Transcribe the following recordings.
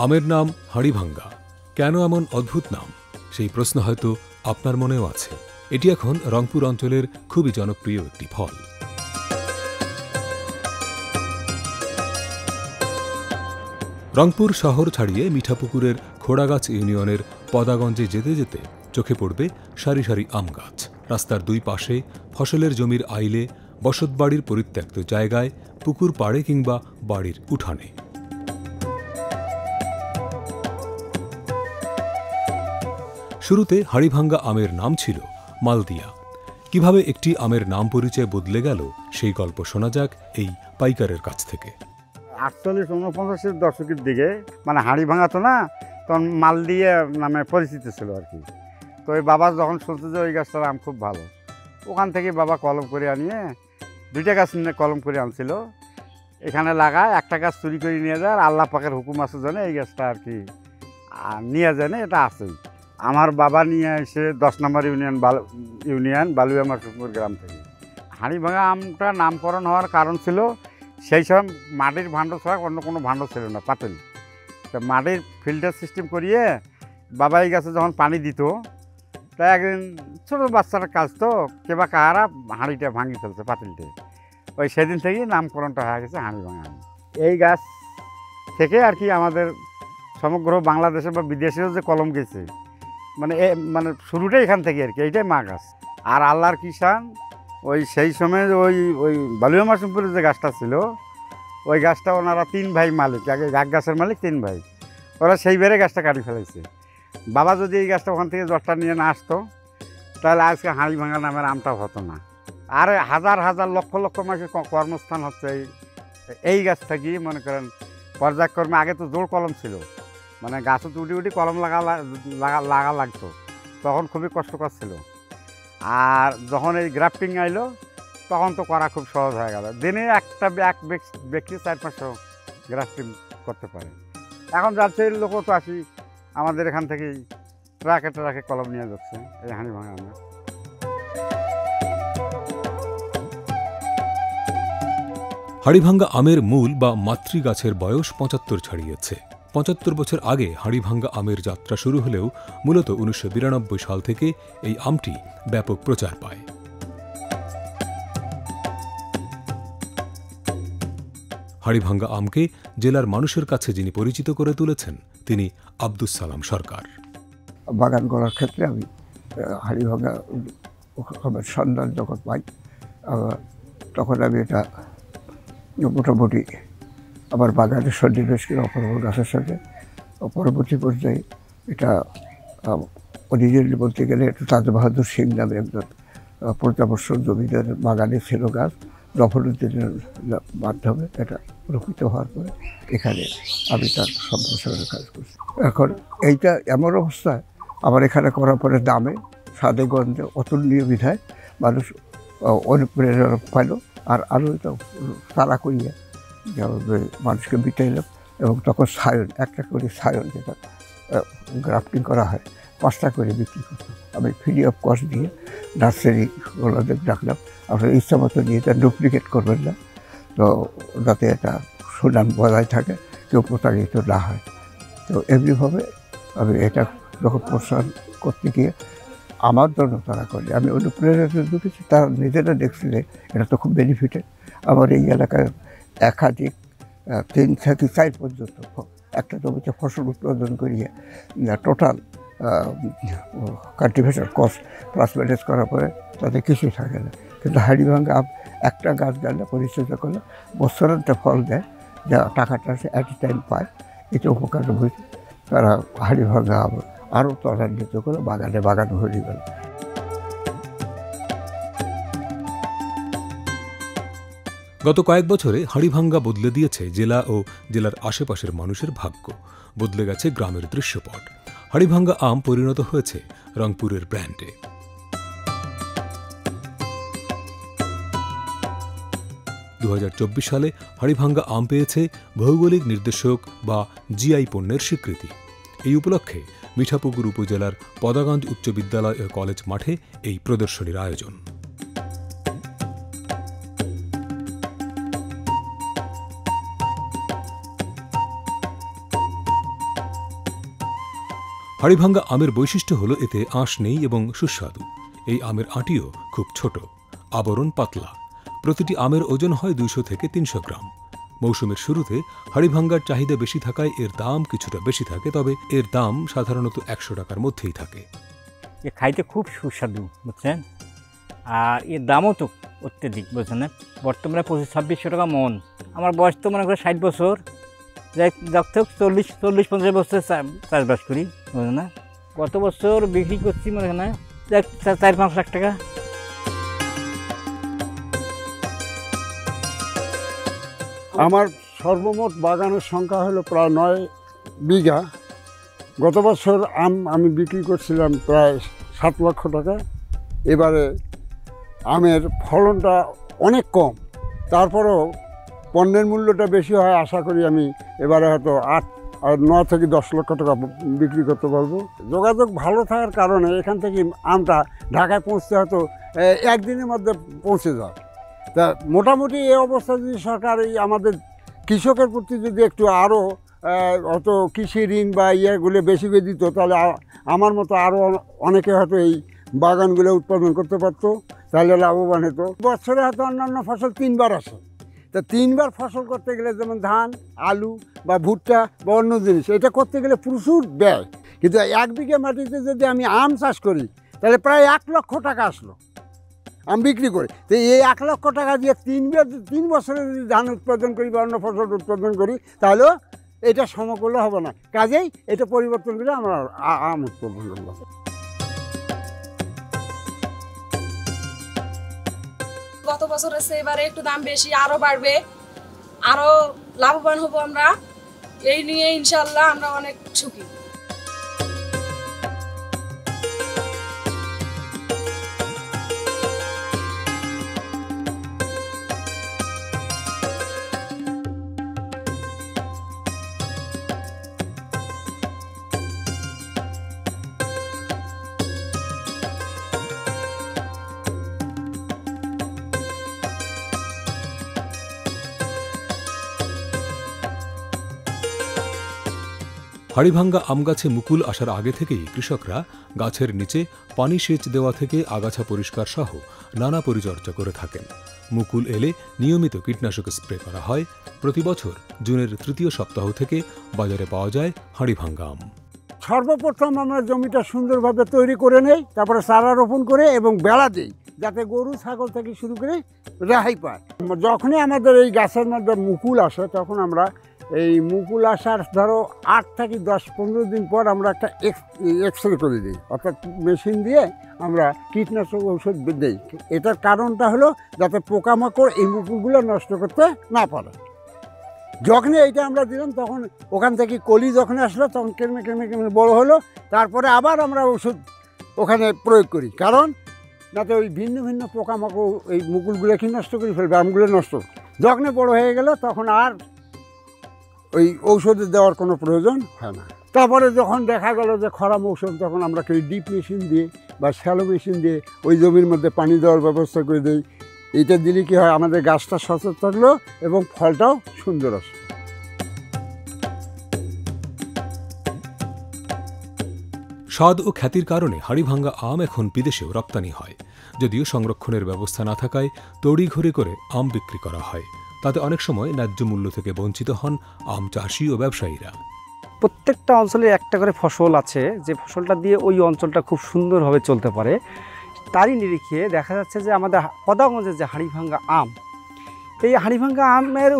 আমের নাম হাড়িভাঙ্গা। কেন এমন অদ্ভুত নাম, সেই প্রশ্ন হয়তো আপনার মনেও আছে। এটি এখন রংপুর অঞ্চলের খুবই জনপ্রিয় একটি ফল। রংপুর শহর ছাড়িয়ে মিঠাপুকুরের খোড়াগাছ ইউনিয়নের পদাগঞ্জে যেতে যেতে চোখে পড়বে সারি সারি আম গাছ। রাস্তার দুই পাশে ফসলের জমির আইলে, বসতবাড়ির পরিত্যক্ত জায়গায়, পুকুর পাড়ে কিংবা বাড়ির উঠানে। শুরুতে হাড়িভাঙ্গা আমের নাম ছিল মালদিয়া। কিভাবে একটি আমের নাম পরিচয় বদলে গেল সেই গল্প শোনা যাক এই পাইকারের কাছ থেকে। 48-49 দশকের দিকে মানে হাড়িভাঙ্গা তো না, তখন মালদিয়া নামে পরিচিত ছিল আর কি। তো ওই বাবা যখন শুনতে যে ওই গাছটার আম খুব ভালো, ওখান থেকে বাবা কলম করে আনিয়ে 2টা গাছ নিয়ে কলম করে আনছিল, এখানে লাগায়। একটা গাছ চুরি করে নিয়ে যায়, আর আল্লাহ পাকের হুকুম আছে জানে এই গাছটা আর কি নিয়ে জানে, এটা আছেই। আমার বাবা নিয়ে এসে 10 নম্বর ইউনিয়ন বালুয়ামারপুর গ্রাম থেকে। হাড়িভাঙ্গা আমটা নামকরণ হওয়ার কারণ ছিল সেই সময় মাটির ভাণ্ড ছাড়া অন্য কোনো ভাণ্ড ছিল না, পাতিল। তো মাটির ফিল্টার সিস্টেম করিয়ে বাবা এই গাছে যখন পানি দিত, তাই একদিন ছোটো বাচ্চার কাজ তো কেবা কাহারা হাঁড়িটা ভাঙি ফেলছে পাতিলটা। ওই সেদিন থেকেই নামকরণটা হয়ে গেছে হাড়িভাঙ্গা আম। এই গাছ থেকে আর কি আমাদের সমগ্র বাংলাদেশে বা বিদেশেও যে কলম গেছে, মানে শুরুটাই এখান থেকে আর কি, এইটাই মা গাছ। আর আল্লাহর কিষান ওই সেই সময় ওই বালুয়ামারপুরে যে গাছটা ছিল, ওই গাছটা ওনারা 3 ভাই মালিক, আগে এক গাছের মালিক 3 ভাই, ওরা সেইবারে গাছটা কাটি ফেলেছে। বাবা যদি এই গাছটা ওখান থেকে জটটা নিয়ে না আসতো, তাহলে আজকে হাড়িভাঙ্গা নামের আমটাও হতো না। আর হাজার হাজার লক্ষ লক্ষ মানুষের কর্মস্থান হচ্ছে এই গাছ থেকেই। মনে করেন পর্যায়ক্রমে আগে তো জোর কলম ছিল, মানে গাছে উঠি উঠি কলম লাগা লাগতো, তখন খুবই কষ্টকর ছিল। আর যখন এই গ্রাফটিং আইলো, তখন তো করা খুব সহজ হয়ে গেল। দিনে এক ব্যক্তি 4-500 গ্রাফটিং করতে পারে। এখন যাচ্ছে লোকও তো আসি আমাদের এখান থেকেই ট্রাকে কলম নিয়ে যাচ্ছে এই হাড়িভাঙ্গা আমের। হাড়িভাঙ্গা আমের মূল বা মাতৃগাছের বয়স 75 ছাড়িয়েছে। 75 বছর আগে হাড়িভাঙ্গা আমের যাত্রা শুরু হলেও মূলত 1992 সাল থেকে এই আমটি ব্যাপক প্রচার পায়। হাড়িভাঙ্গা আমকে জেলার মানুষের কাছে যিনি পরিচিত করে তুলেছেন, তিনি আব্দুস সালাম সরকার। বাগান করার ক্ষেত্রে আমি হাড়িভাঙ্গা আমের সন্ধান যখন পাই, তখন আমি এটা মোটামুটি আমার বাগানের সন্নিবেশ করে অপরাপর গাছের সাথে পরবর্তী পর্যায়ে এটা অরিজিনালি বলতে গেলে একটু তাজ বাহাদুর সিং নামে একজন প্রত্যাবর্ষণ জমিদার বাগানে ছিল গাছ। দফলুদ্দিনের মাধ্যমে এটা প্রকৃত হওয়ার পরে এখানে আমি তার সম্প্রসারণের কাজ করছি। এখন এইটা এমন অবস্থায় আমার এখানে করার পরে দামে স্বাদে গন্ধে অতুলনীয় বিধায় মানুষ অনুপ্রেরণা পাইল। আর আরও এটা তারা করিয়া মানুষকে বিটাইলাম। এবং তখন সায়ন, একটা করে সায়ন যেটা গ্রাফটিং করা হয়, 5টা করে বিক্রি করতাম। আমি ফ্রি অফ কস্ট দিয়ে নার্সারি ওনাদের ডাকলাম, আপনার ইচ্ছা মতো নিয়ে এটা ডুপ্লিকেট করবেন না, তো যাতে এটা সুনাম বজায় থাকে, কেউ প্রতারিত না হয়। তো এমনিভাবে আমি এটা যখন প্রসার করতে গিয়ে আমার জন্য তারা করে, আমি অনুপ্রেরণা দেখেছি, তারা নিজেরা দেখছিলে এটা তো খুব বেনিফিটেড। আমার এই এলাকায় একাধিক 3 থেকে 4 পর্যন্ত একটা জমিতে ফসল উৎপাদন করিয়ে total cultivation cost plus manage করার পরে তাদের কিছুই থাকে না। কিন্তু হাড়িভাঙ্গা একটা গাছ গাছটা পরিচর্যা করলে বছরান্তে ফল দেয়, যা টাকাটা সে অ্যাট এ টাইম পায়। এটা উপকার হয়েছে। তারা হাড়িভাঙ্গা আরও ত্বরান্বিত করে বাগান হয়ে গেল। গত কয়েক বছরে হাড়িভাঙ্গা বদলে দিয়েছে জেলা ও জেলার আশেপাশের মানুষের ভাগ্য। বদলে গেছে গ্রামের দৃশ্যপট। হাড়িভাঙ্গা আম পরিণত হয়েছে রংপুরের ব্র্যান্ডে। 2024 সালে হাড়িভাঙ্গা আম পেয়েছে ভৌগোলিক নির্দেশক বা জিআই পণ্যের স্বীকৃতি। এই উপলক্ষে মিঠাপুকুর উপজেলার পদাগঞ্জ উচ্চ বিদ্যালয় ও কলেজ মাঠে এই প্রদর্শনীর আয়োজন। হাড়িভাঙ্গা আমের বৈশিষ্ট্য হলো এতে আঁশ নেই এবং সুস্বাদু। এই আমের আঁটিও খুব ছোট, আবরণ পাতলা। প্রতিটি আমের ওজন হয় 200 থেকে 300 গ্রাম। মৌসুমের শুরুতে হাড়িভাঙ্গার চাহিদা বেশি থাকায় এর দাম কিছুটা বেশি থাকে, তবে এর দাম সাধারণত 100 টাকার মধ্যেই থাকে। এ খাইতে খুব সুস্বাদু, বুঝছেন, আর এর দামও তো অত্যাধিক, বুঝছেন না। বর্তমানে 2500-2600 টাকা মন। আমার বয়স তো মনে করে 60 বছর, যাই দেখতে 40-50 বছর চাষবাস করি, বুঝলেন না। গত বছর বিক্রি করছি মনে হয় না 4-5 লাখ টাকা। আমার সর্বমোট বাগানের সংখ্যা হলো প্রায় 9 বিঘা। গত বছর আমি বিক্রি করছিলাম প্রায় 7 লক্ষ টাকা। এবারে আমের ফলনটা অনেক কম, তারপরেও পণ্যের মূল্যটা বেশি হয়। আশা করি আমি এবারে হয়তো 9 থেকে 10 লক্ষ টাকা বিক্রি করতে পারবো। যোগাযোগ ভালো থাকার কারণে এখান থেকে আমটা ঢাকায় পৌঁছতে হয়তো একদিনের মধ্যে পৌঁছে যায়। তা মোটামুটি এই অবস্থা যদি সরকার এই আমাদের কৃষকের প্রতি যদি একটু আরও হয়তো কৃষি ঋণ বা ইয়েগুলো বেশি করে দিত, তাহলে আমার মতো আরও অনেকে হয়তো এই বাগানগুলো উৎপাদন করতে পারতো, তাহলে লাভবান হতো। বছরে হয়তো অন্যান্য ফসল 3 বার আসে। তা 3 বার ফসল করতে গেলে যেমন ধান, আলু বা ভুট্টা বা অন্য জিনিস, এটা করতে গেলে প্রচুর ব্যয়। কিন্তু 1 বিঘা মাটিতে যদি আমি আম চাষ করি তাহলে প্রায় 1 লক্ষ টাকা আসলো আমি বিক্রি করি। তো এই 1 লক্ষ টাকা দিয়ে 3 বছরে যদি ধান উৎপাদন করি বা অন্য ফসল উৎপাদন করি, তাহলেও এটা সমকূল্য হবে না। কাজেই এটা পরিবর্তন করে আমরা আম উৎপাদন করলাম। গত বছর আছে, এবারে একটু দাম বেশি, আরো বাড়বে, আরো লাভবান হব আমরা। এই নিয়ে ইনশাআল্লাহ আমরা অনেক সুখী। হাড়িভাঙ্গা আম গাছে মুকুল আসার আগে থেকেই কৃষকরা গাছের নিচে পানি সেচ দেওয়া থেকে আগাছা পরিষ্কার সহ নানা পরিচর্যা করে থাকেন। মুকুল এলে নিয়মিত কীটনাশক স্প্রে করা হয়। প্রতি বছর জুনের 3য় সপ্তাহ থেকে বাজারে পাওয়া যায় হাড়িভাঙ্গা আম। সর্বপ্রথম আমরা জমিটা সুন্দরভাবে তৈরি করে নেই, তারপরে চারা রোপণ করে এবং বেড়া দিই, যাতে গরু ছাগল থেকে শুরু করে রেহাই পায়। যখনই আমাদের এই গাছের মধ্যে মুকুল আসে, তখন আমরা এই মুকুল আসার ধরো 8 থেকে 10-15 দিন পর আমরা একটা এক্সরে করে দিই, অর্থাৎ মেশিন দিয়ে আমরা কীটনাশক ঔষধ দিই। এটার কারণটা হলো যাতে পোকামাকড় এই মুকুলগুলো নষ্ট করতে না পারে। যখনই এইটা আমরা দিলাম, তখন ওখান থেকে কলি যখন আসলো, তখন কেমে কেমে কেমে বড়ো হলো। তারপরে আবার আমরা ওষুধ ওখানে প্রয়োগ করি, কারণ যাতে ওই ভিন্ন ভিন্ন পোকামাকড় এই মুকুলগুলোকে নষ্ট করে ফেলবে, আমগুলো নষ্ট। যখনই বড়ো হয়ে গেল, তখন আর ওই ঔষধে দেওয়ার কোনো প্রয়োজন হয় না। তারপরে যখন দেখা গেল যে খরা মৌসুম, তখন আমরা কেউ ডিপ মেশিন দিয়ে বা শ্যালো মেশিন দিয়ে ওই জমির মধ্যে পানি দেওয়ার ব্যবস্থা করে দিই। এইটা দিলে কী হয়, আমাদের গাছটা সচেতন থাকলো এবং ফলটাও সুন্দর আসে। স্বাদ ও খ্যাতির কারণে হাড়িভাঙ্গা আম এখন বিদেশেও রপ্তানি হয়। যদিও সংরক্ষণের ব্যবস্থা না থাকায় তড়িঘড়ি করে আম বিক্রি করা হয়। তাতে অনেক সময় ন্যায্য মূল্য থেকে বঞ্চিত হন আম চাষি ও ব্যবসায়ীরা। প্রত্যেকটা অঞ্চলে একটা করে ফসল আছে, যে ফসলটা দিয়ে ওই অঞ্চলটা খুব সুন্দরভাবে চলতে পারে। তারই নিরিখে দেখা যাচ্ছে যে আমাদের পদাগঞ্জের যে হাড়িভাঙ্গা আম, এই হাড়িভাঙ্গা আমের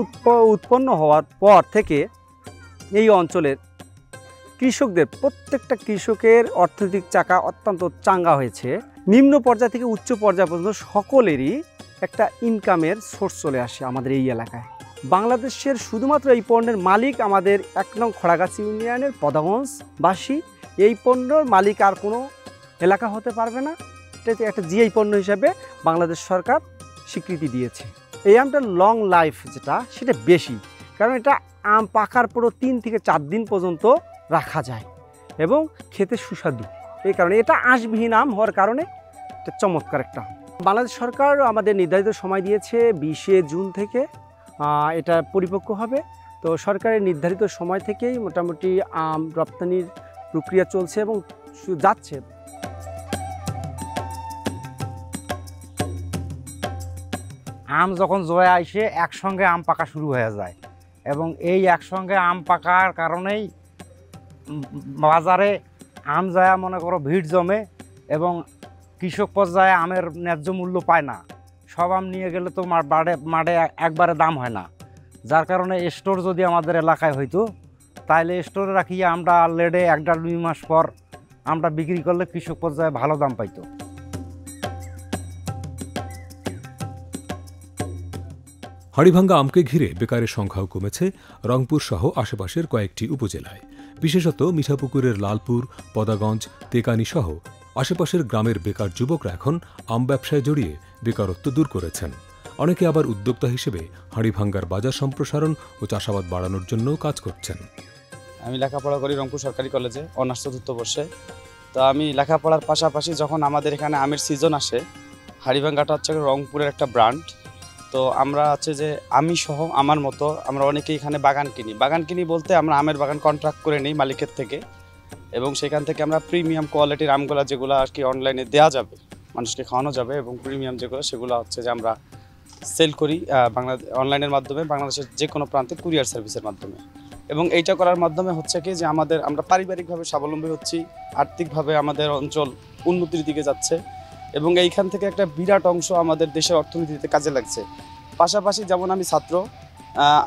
উৎপন্ন হওয়ার পর থেকে এই অঞ্চলের কৃষকদের, প্রত্যেকটা কৃষকের অর্থনৈতিক চাকা অত্যন্ত চাঙ্গা হয়েছে। নিম্ন পর্যায় থেকে উচ্চ পর্যায় পর্যন্ত সকলেরই একটা ইনকামের সোর্স চলে আসে আমাদের এই এলাকায়। বাংলাদেশের শুধুমাত্র এই পণ্যের মালিক আমাদের 1 নং খড়াগাছি ইউনিয়নের পদাগঞ্জবাসী। এই পণ্যের মালিক আর কোনো এলাকা হতে পারবে না। এটা একটা জিআই পণ্য হিসাবে বাংলাদেশ সরকার স্বীকৃতি দিয়েছে। এই আমটার লং লাইফ যেটা, সেটা বেশি, কারণ এটা আম পাকার পরও 3 থেকে 4 দিন পর্যন্ত রাখা যায় এবং খেতে সুস্বাদু। এই কারণে এটা আঁশবিহীন আম হওয়ার কারণে এটা চমৎকার একটা। বাংলাদেশ সরকার আমাদের নির্ধারিত সময় দিয়েছে 20শে জুন থেকে এটা পরিপক্ক হবে। তো সরকারের নির্ধারিত সময় থেকেই মোটামুটি আম রপ্তানির প্রক্রিয়া চলছে এবং যাচ্ছে। আম যখন জয়া আসে একসঙ্গে আম পাকা শুরু হয়ে যায় এবং এই একসঙ্গে আম পাকার কারণেই বাজারে আম জয়া মনে করো ভিড় জমে এবং কৃষক পর্যায়ে আমের ন্যায্য মূল্য পায় না। সব আম নিয়ে গেলে তো মাঠে একবারে দাম হয় না, যার কারণে স্টোর যদি আমাদের এলাকায় হইতো তাহলে স্টোরে রাখিয়ে আমরা লেডে 1-2 মাস পর আমরা বিক্রি করলে কৃষক পর্যায়ে ভালো দাম পাইতো। হাড়িভাঙ্গা আমকে ঘিরে বেকারের সংখ্যাও কমেছে রংপুর সহ আশেপাশের কয়েকটি উপজেলায়। বিশেষত মিঠাপুকুরের লালপুর, পদাগঞ্জ, তেকানি সহ আশেপাশের গ্রামের বেকার যুবকরা এখন আম ব্যবসায় জড়িয়ে বেকারত্ব দূর করেছেন। অনেকে আবার উদ্যোক্তা হিসেবে হাড়িভাঙ্গার বাজার সম্প্রসারণ ও চাষাবাদ বাড়ানোর জন্য কাজ করছেন। আমি লেখাপড়া করি রংপুর সরকারি কলেজে অনার্স 4র্থ বর্ষে। তো আমি লেখাপড়ার পাশাপাশি যখন আমাদের এখানে আমের সিজন আসে, হাড়িভাঙ্গাটা হচ্ছে রংপুরের একটা ব্র্যান্ড। তো আমরা হচ্ছে যে আমি সহ আমার মতো আমরা অনেকেই এখানে বাগান কিনি বলতে আমরা আমের বাগান কন্ট্রাক্ট করে নিই মালিকের থেকে, এবং সেখান থেকে আমরা প্রিমিয়াম কোয়ালিটির আমগুলো যেগুলো আর কি অনলাইনে দেওয়া যাবে, মানুষকে খাওয়ানো যাবে, এবং প্রিমিয়াম যেগুলো সেগুলো হচ্ছে যে আমরা সেল করি অনলাইনের মাধ্যমে বাংলাদেশের যে কোনো প্রান্তে কুরিয়ার সার্ভিসের মাধ্যমে। এবং এইটা করার মাধ্যমে হচ্ছে কি যে আমরা পারিবারিকভাবে স্বাবলম্বী হচ্ছি, আর্থিকভাবে আমাদের অঞ্চল উন্নতির দিকে যাচ্ছে এবং এইখান থেকে একটা বিরাট অংশ আমাদের দেশের অর্থনীতিতে কাজে লাগছে। পাশাপাশি যেমন আমি ছাত্র,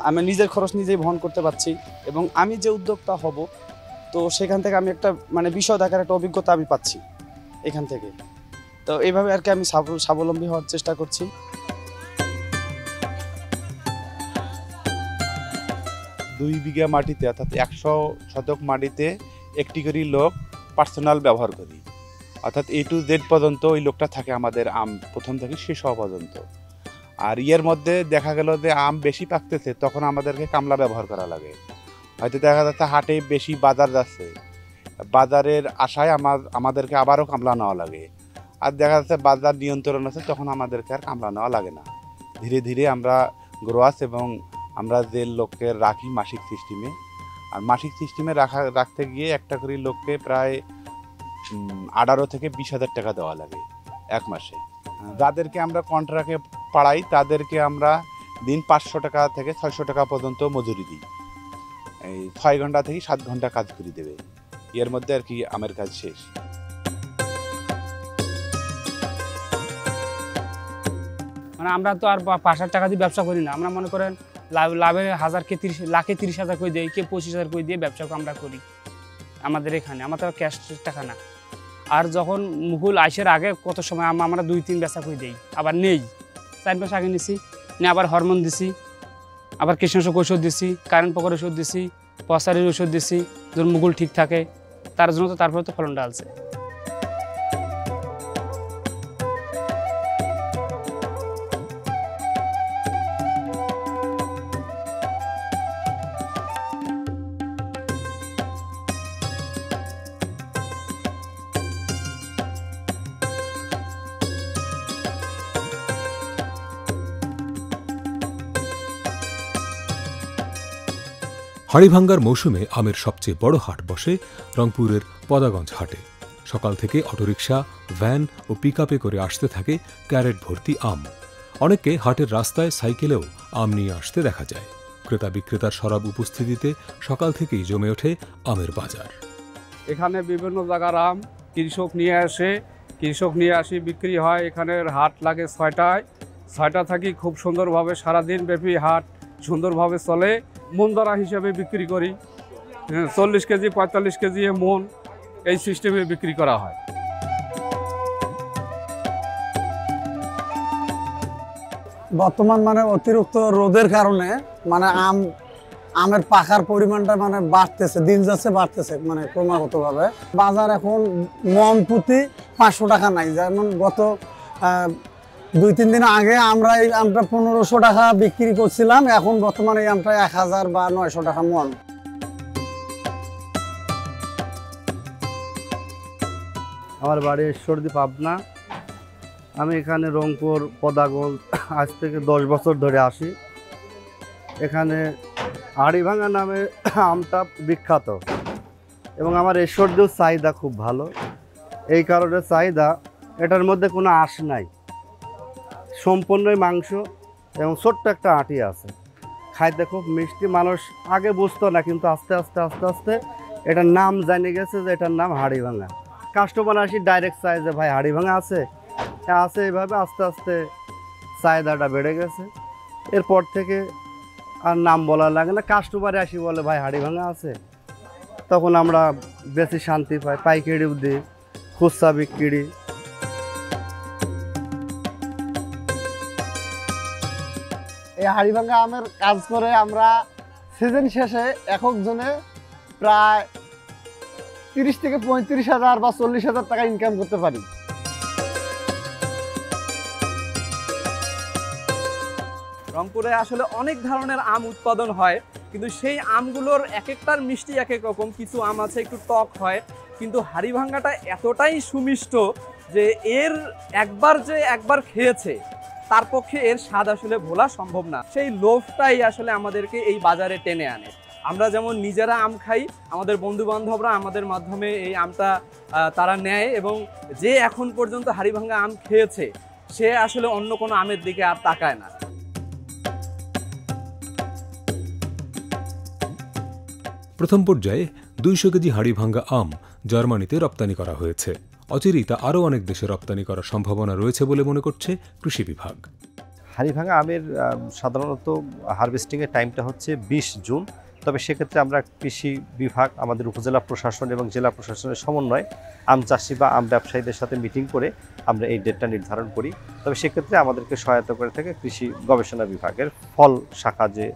আমি নিজের খরচ নিজেই বহন করতে পারছি এবং আমি যে উদ্যোক্তা হব তো সেখান থেকে আমি একটা বিষয় দেখার একটা অভিজ্ঞতা আমি পাচ্ছি এখান থেকে। তো এইভাবে আর কি আমি স্বাবলম্বী হওয়ার চেষ্টা করছি। দুই বিঘা মাটিতে অর্থাৎ 100 শতক মাটিতে একটি করে লোক পার্সোনাল ব্যবহার করি, অর্থাৎ A to Z পর্যন্ত ওই লোকটা থাকে আমাদের আম প্রথম থেকে শেষ হওয়া পর্যন্ত। আর ইয়ের মধ্যে দেখা গেল যে আম বেশি পাকতেছে তখন আমাদেরকে কামলা ব্যবহার করা লাগে। হয়তো দেখা যাচ্ছে হাটে বেশি বাজার যাচ্ছে, বাজারের আশায় আমাদেরকে আবারও কামলা নেওয়া লাগে। আর দেখা যাচ্ছে বাজার নিয়ন্ত্রণ আছে তখন আমাদেরকে আর কামলা নেওয়া লাগে না। ধীরে ধীরে আমরা গ্রোয়াস এবং আমরা যে লোককে রাখি মাসিক সিস্টেমে, আর মাসিক সিস্টেমে রাখতে গিয়ে একটা করে লোককে প্রায় 18 থেকে 20,000 টাকা দেওয়া লাগে এক মাসে। যাদেরকে আমরা কন্ট্রাক্টে পাড়াই তাদেরকে আমরা দিন 500 টাকা থেকে 600 টাকা পর্যন্ত মজুরি দিই। এই 6 ঘন্টা থেকে 7 ঘন্টা কাজ করে দেবে, এর মধ্যে আর কি আমের কাজ শেষ। মানে আমরা তো আর 5,000 টাকা দিয়ে ব্যবসা করি না, আমরা মনে করেন লাভের লাখে 30,000 করে দিই, কে 25,000 করে দিয়ে ব্যবসা আমরা করি আমাদের এখানে। আমার তো ক্যাশ টাকা না। আর যখন মুকুল আইসের আগে কত সময় আমরা 2-3 বেচা করে দিই, আবার নেই 4 মাস আগে নিছি, নিয়ে আবার হরমোন দিছি, আবার কীটনাশক ওষুধ দিছি, কারেন্ট পোকার ওষুধ দিছি, পচারির ওষুধ দিছি, যখন মুকুল ঠিক থাকে তার জন্য তো তারপরে তো ফলনটা আসছে। হাড়িভাঙ্গার মৌসুমে আমের সবচেয়ে বড় হাট বসে রংপুরের পদাগঞ্জ হাটে। সকাল থেকে অটোরিকশা, ভ্যান ও পিকআপে করে আসতে থাকে ক্যারেট ভর্তি আম। অনেককে হাটের রাস্তায় সাইকেলেও আম নিয়ে আসতে দেখা যায়। ক্রেতা বিক্রেতার সরব উপস্থিতিতে সকাল থেকেই জমে ওঠে আমের বাজার। এখানে বিভিন্ন জায়গার আম কৃষক নিয়ে আসি বিক্রি হয়। এখানের হাট লাগে 6টা থাকি, খুব সুন্দরভাবে সারাদিন ব্যাপী হাট সুন্দরভাবে চলে। মন ধরা হিসাবে বিক্রি করি, 40 কেজি 45 কেজি মন এই সিস্টেমে বিক্রি করা হয়। বর্তমান অতিরিক্ত রোদের কারণে আমের পাকার পরিমাণটা বাড়তেছে, দিন যাচ্ছে বাড়তেছে ক্রমাগতভাবে। বাজার এখন মন প্রতি 500 টাকা নাই, যেমন গত 2-3 দিন আগে আমরা এই আমটা 1500 টাকা বিক্রি করছিলাম, এখন বর্তমানে এই আমটা 1000 বা 900 টাকা মন। আমার বাড়ি ঈশ্বরদী, পাবনা। আমি এখানে রংপুর পদাগঞ্জ আজ থেকে 10 বছর ধরে আসি। এখানে হাড়িভাঙ্গা নামে আমটা বিখ্যাত। এবং আমার এই সর্দিও চাহিদা খুব ভালো। এই কারণে চাহিদা, এটার মধ্যে কোনো আঁশ নাই, সম্পূর্ণই মাংস এবং ছোট্ট একটা আঁটি আছে। খাইতে খুব মিষ্টি, মানুষ আগে বুঝতো না, কিন্তু আস্তে আস্তে আস্তে আস্তে এটার নাম জানিয়ে গেছে যে এটার নাম হাড়ি ভাঙা। কাস্টমার আসি ডাইরেক্ট চাই যে ভাই হাড়ি ভাঙা আছে, আছে। এইভাবে আস্তে আস্তে চাহিদাটা বেড়ে গেছে। এরপর থেকে আর নাম বলা লাগে না, কাস্টমারে আসি বলে ভাই হাড়ি ভাঙা আছে, তখন আমরা বেশি শান্তি পাই। পাইকারিও দিই, খুচরা বিক্রি। এই হাড়িভাঙ্গা আমের কাজ করে আমরা সিজন শেষে একক জনে প্রায় 30 থেকে 35,000 বা 40,000 টাকা ইনকাম করতে পারি। রংপুরে আসলে অনেক ধরনের আম উৎপাদন হয়, কিন্তু সেই আমগুলোর এক একটার মিষ্টি এক এক রকম। কিছু আম আছে একটু টক হয়, কিন্তু হাড়িভাঙ্গাটা এতটাই সুমিষ্ট যে এর একবার খেয়েছে তার পক্ষে এর স্বাদ আসলে ভোলা সম্ভব না। সেই লোভটাই আসলে আমাদেরকে এই বাজারে টেনে আনে। আমরা যেমন নিজেরা আম খাই, আমাদের বন্ধু বান্ধবরা আমাদের মাধ্যমে এই আমটা তারা নেয়, এবং যে এখন পর্যন্ত হাড়িভাঙ্গা আম খেয়েছে সে আসলে অন্য কোনো আমের দিকে আর তাকায় না। প্রথম পর্যায়ে 200 কেজি হাড়িভাঙ্গা আম জার্মানিতে রপ্তানি করা হয়েছে। অচিরেই তা আরও অনেক দেশে রপ্তানি করার সম্ভাবনা রয়েছে বলে মনে করছে কৃষি বিভাগ। হাড়িভাঙ্গা আমের সাধারণত হারভেস্টিংয়ের টাইমটা হচ্ছে 20 জুন। তবে সেক্ষেত্রে আমরা কৃষি বিভাগ, আমাদের উপজেলা প্রশাসন এবং জেলা প্রশাসনের সমন্বয়ে আম চাষি বা আম ব্যবসায়ীদের সাথে মিটিং করে আমরা এই ডেটটা নির্ধারণ করি। তবে সেক্ষেত্রে আমাদেরকে সহায়তা করে থাকে কৃষি গবেষণা বিভাগের ফল শাখা যে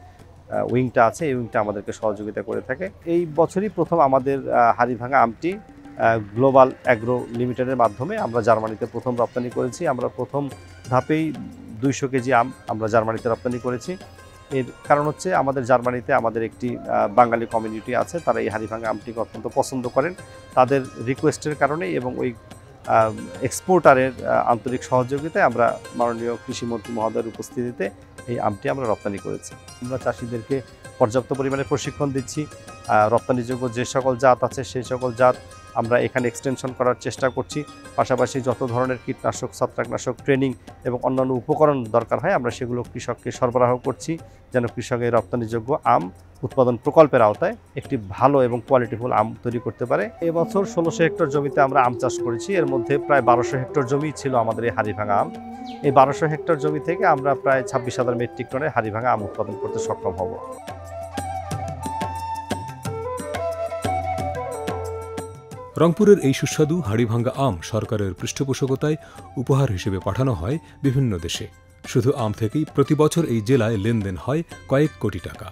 উইংটা আছে, এই উইংটা আমাদেরকে সহযোগিতা করে থাকে। এই বছরই প্রথম আমাদের হাড়িভাঙ্গা আমটি গ্লোবাল অ্যাগ্রো লিমিটেডের মাধ্যমে আমরা জার্মানিতে প্রথম রপ্তানি করেছি। আমরা প্রথম ধাপেই 200 কেজি আম আমরা জার্মানিতে রপ্তানি করেছি। এর কারণ হচ্ছে আমাদের জার্মানিতে আমাদের একটি বাঙালি কমিউনিটি আছে, তারা এই হাড়িভাঙ্গা আমটিকে অত্যন্ত পছন্দ করেন। তাদের রিকোয়েস্টের কারণে এবং ওই এক্সপোর্টারের আন্তরিক সহযোগিতায় আমরা মাননীয় কৃষিমন্ত্রী মহোদয়ের উপস্থিতিতে এই আমটি আমরা রপ্তানি করেছি। আমরা চাষিদেরকে পর্যাপ্ত পরিমাণে প্রশিক্ষণ দিচ্ছি। রপ্তানিযোগ্য যে সকল জাত আছে সেই সকল জাত আমরা এখানে এক্সটেনশন করার চেষ্টা করছি। পাশাপাশি যত ধরনের কীটনাশক, ছত্রাকনাশক ট্রেনিং এবং অন্যান্য উপকরণ দরকার হয় আমরা সেগুলো কৃষককে সরবরাহ করছি, যেন কৃষকের রপ্তানিযোগ্য আম উৎপাদন প্রকল্পের আওতায় একটি ভালো এবং কোয়ালিটিফুল আম তৈরি করতে পারে। এবছর 1600 হেক্টর জমিতে আমরা আম চাষ করেছি। এর মধ্যে প্রায় 1200 হেক্টর জমি ছিল আমাদের এই হাড়িভাঙ্গা আম। এই 1200 হেক্টর জমি থেকে আমরা প্রায় 26,000 মেট্রিক টনের হাড়িভাঙ্গা আম উৎপাদন করতে সক্ষম হব। রংপুরের এই সুস্বাদু হাড়িভাঙ্গা আম সরকারের পৃষ্ঠপোষকতায় উপহার হিসেবে পাঠানো হয় বিভিন্ন দেশে। শুধু আম থেকেই প্রতি বছর এই জেলায় লেনদেন হয় কয়েক কোটি টাকা।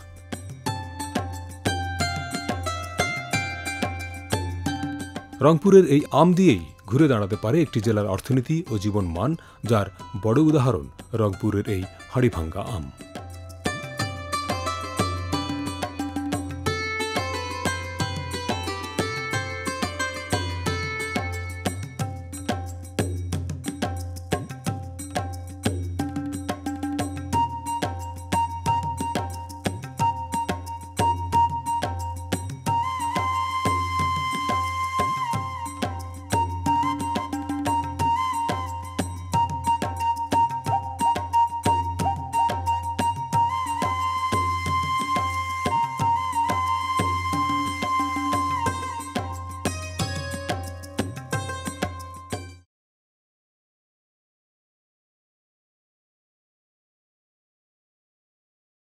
রংপুরের এই আম দিয়েই ঘুরে দাঁড়াতে পারে একটি জেলার অর্থনীতি ও জীবনমান, যার বড় উদাহরণ রংপুরের এই হাড়িভাঙ্গা আম।